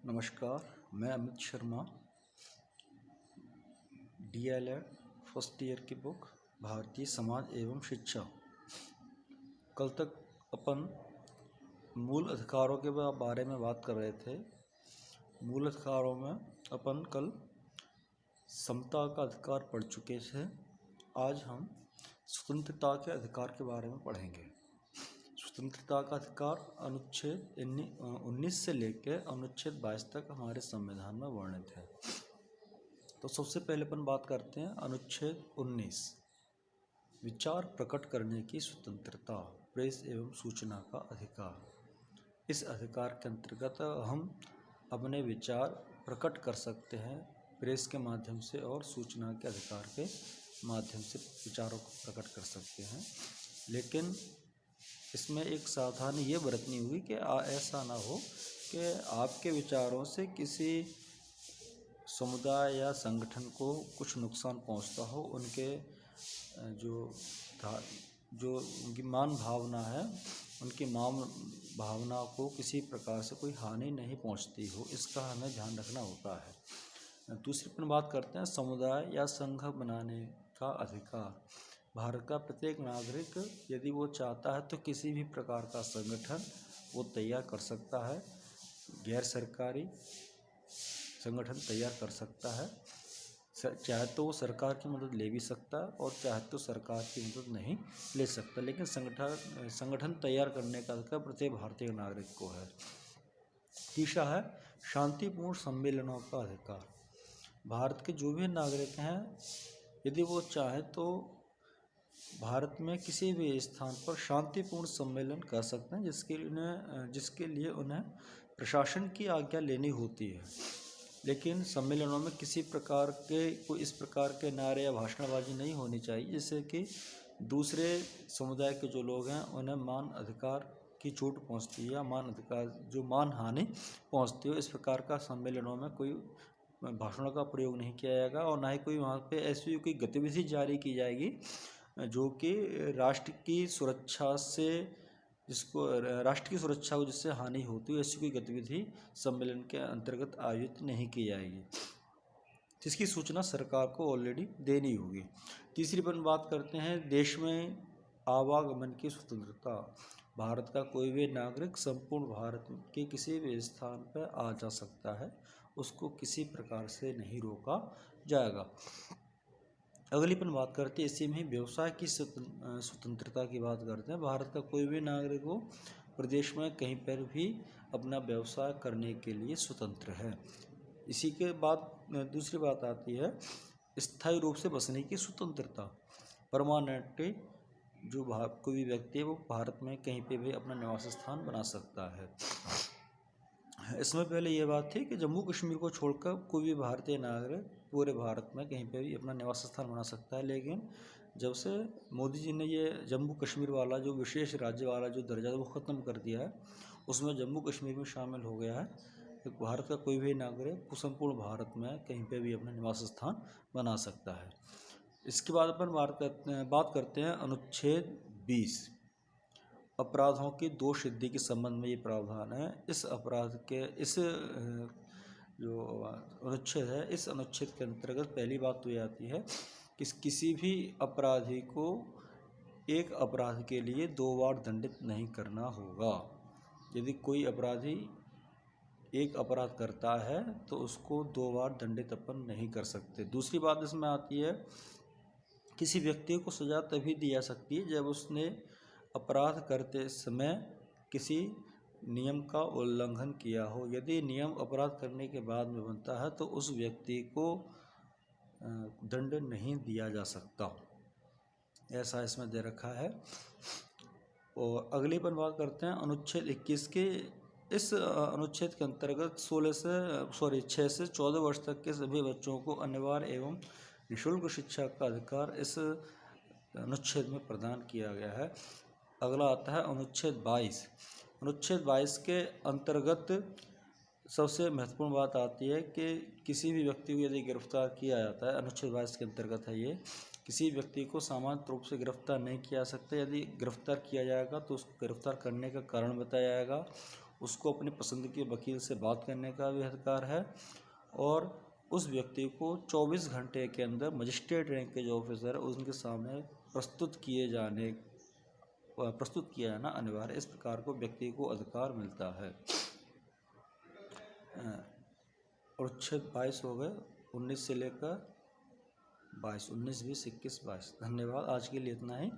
नमस्कार, मैं Amit Sharma. DLED first year की बुक भारतीय समाज एवं शिक्षा। कल तक अपन मूल अधिकारों के बारे में बात कर रहे थे। मूल अधिकारों में अपन कल समता का अधिकार पढ़ चुके थे। आज हम स्वतंत्रता के अधिकार के बारे में पढ़ेंगे। स्वतंत्रता का अधिकार अनुच्छेद 19 से लेकर अनुच्छेद 22 तक हमारे संविधान में वर्णित है। तो सबसे पहले अपन बात करते हैं अनुच्छेद 19, विचार प्रकट करने की स्वतंत्रता, प्रेस एवं सूचना का अधिकार। इस अधिकार के अंतर्गत हम अपने विचार प्रकट कर सकते हैं प्रेस के माध्यम से और सूचना के अधिकार के माध्यम से विचारों को प्रकट कर सकते हैं। लेकिन इसमें एक सावधानी ये बरतनी होगी कि ऐसा ना हो कि आपके विचारों से किसी समुदाय या संगठन को कुछ नुकसान पहुंचता हो, उनके जो उनकी मान भावना है, उनकी मान भावना को किसी प्रकार से कोई हानि नहीं पहुंचती हो, इसका हमें ध्यान रखना होता है। दूसरी पर बात करते हैं समुदाय या संघ बनाने का अधिकार। भारत का प्रत्येक नागरिक यदि वो चाहता है तो किसी भी प्रकार का संगठन वो तैयार कर सकता है, गैर सरकारी संगठन तैयार कर सकता है। चाहे तो वो सरकार की मदद ले भी सकता है और चाहे तो सरकार की मदद नहीं ले सकता, लेकिन संगठन तैयार करने का अधिकार प्रत्येक भारतीय नागरिक को है। तीसरा है शांतिपूर्ण सम्मेलनों का अधिकार। भारत के जो भी नागरिक हैं यदि वो चाहे तो भारत में किसी भी स्थान पर शांतिपूर्ण सम्मेलन कर सकते हैं, जिसके लिए उन्हें प्रशासन की आज्ञा लेनी होती है। लेकिन सम्मेलनों में किसी प्रकार के कोई इस प्रकार के नारे या भाषणबाजी नहीं होनी चाहिए जिससे कि दूसरे समुदाय के जो लोग हैं उन्हें मान अधिकार की चोट पहुंचती है या मान हानि पहुंचती हो। इस प्रकार का सम्मेलनों में कोई भाषणों का प्रयोग नहीं किया जाएगा और ना ही कोई वहाँ पे ऐसी कोई गतिविधि जारी की जाएगी जो कि राष्ट्र की सुरक्षा को जिससे हानि होती है, ऐसी कोई गतिविधि सम्मेलन के अंतर्गत आयोजित नहीं की जाएगी, जिसकी सूचना सरकार को ऑलरेडी देनी होगी। तीसरी पर बात करते हैं देश में आवागमन की स्वतंत्रता। भारत का कोई भी नागरिक संपूर्ण भारत के किसी भी स्थान पर आ जा सकता है, उसको किसी प्रकार से नहीं रोका जाएगा। अगली पर बात करते हैं इसी में व्यवसाय की स्वतंत्रता की बात करते हैं। भारत का कोई भी नागरिक हो प्रदेश में कहीं पर भी अपना व्यवसाय करने के लिए स्वतंत्र है। इसी के बाद दूसरी बात आती है स्थायी रूप से बसने की स्वतंत्रता। परमानेंटली जो कोई भी व्यक्ति है वो भारत में कहीं पे भी अपना निवास स्थान बना सकता है। इसमें पहले ये बात थी कि जम्मू कश्मीर को छोड़कर कोई भी भारतीय नागरिक पूरे भारत में कहीं पे भी अपना निवास स्थान बना सकता है, लेकिन जब से मोदी जी ने ये जम्मू कश्मीर वाला जो विशेष राज्य वाला जो दर्जा वो ख़त्म कर दिया है, उसमें जम्मू कश्मीर में शामिल हो गया है कि भारत का कोई भी नागरिक संपूर्ण भारत में कहीं पे भी अपना निवास स्थान बना सकता है। इसके बाद अपन बात करते हैं अनुच्छेद 20, अपराधों की दोष सिद्धि के संबंध में ये प्रावधान है। जो अनुच्छेद है, इस अनुच्छेद के अंतर्गत पहली बात तो ये आती है कि किसी भी अपराधी को एक अपराध के लिए 2 बार दंडित नहीं करना होगा। यदि कोई अपराधी एक अपराध करता है तो उसको 2 बार दंडित अपन नहीं कर सकते। दूसरी बात इसमें आती है किसी व्यक्ति को सजा तभी दी जा सकती है जब उसने अपराध करते समय किसी नियम का उल्लंघन किया हो। यदि नियम अपराध करने के बाद में बनता है तो उस व्यक्ति को दंड नहीं दिया जा सकता, ऐसा इसमें दे रखा है। और अगली पर बात करते हैं अनुच्छेद 21 के। इस अनुच्छेद के अंतर्गत 6 से 14 वर्ष तक के सभी बच्चों को अनिवार्य एवं निःशुल्क शिक्षा का अधिकार इस अनुच्छेद में प्रदान किया गया है। अगला आता है अनुच्छेद 22। अनुच्छेद 22 के अंतर्गत सबसे महत्वपूर्ण बात आती है कि किसी भी व्यक्ति को यदि गिरफ्तार किया जाता है, अनुच्छेद 22 के अंतर्गत है ये, किसी व्यक्ति को सामान्य रूप से गिरफ्तार नहीं किया जा सकता। यदि गिरफ्तार किया जाएगा तो उसको गिरफ्तार करने का कारण बताया जाएगा उसको अपनी पसंद के वकील से बात करने का भी अधिकार है और उस व्यक्ति को 24 घंटे के अंदर मजिस्ट्रेट रैंक के जो ऑफिसर है उनके सामने प्रस्तुत किया जाना अनिवार्य। इस प्रकार को व्यक्ति को अधिकार मिलता है। अनुच्छेद 22 हो गए, 19 से लेकर 22, 19, 20, 21, 22। धन्यवाद। आज के लिए इतना ही।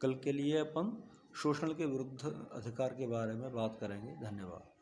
कल के लिए अपन शोषण के विरुद्ध अधिकार के बारे में बात करेंगे। धन्यवाद।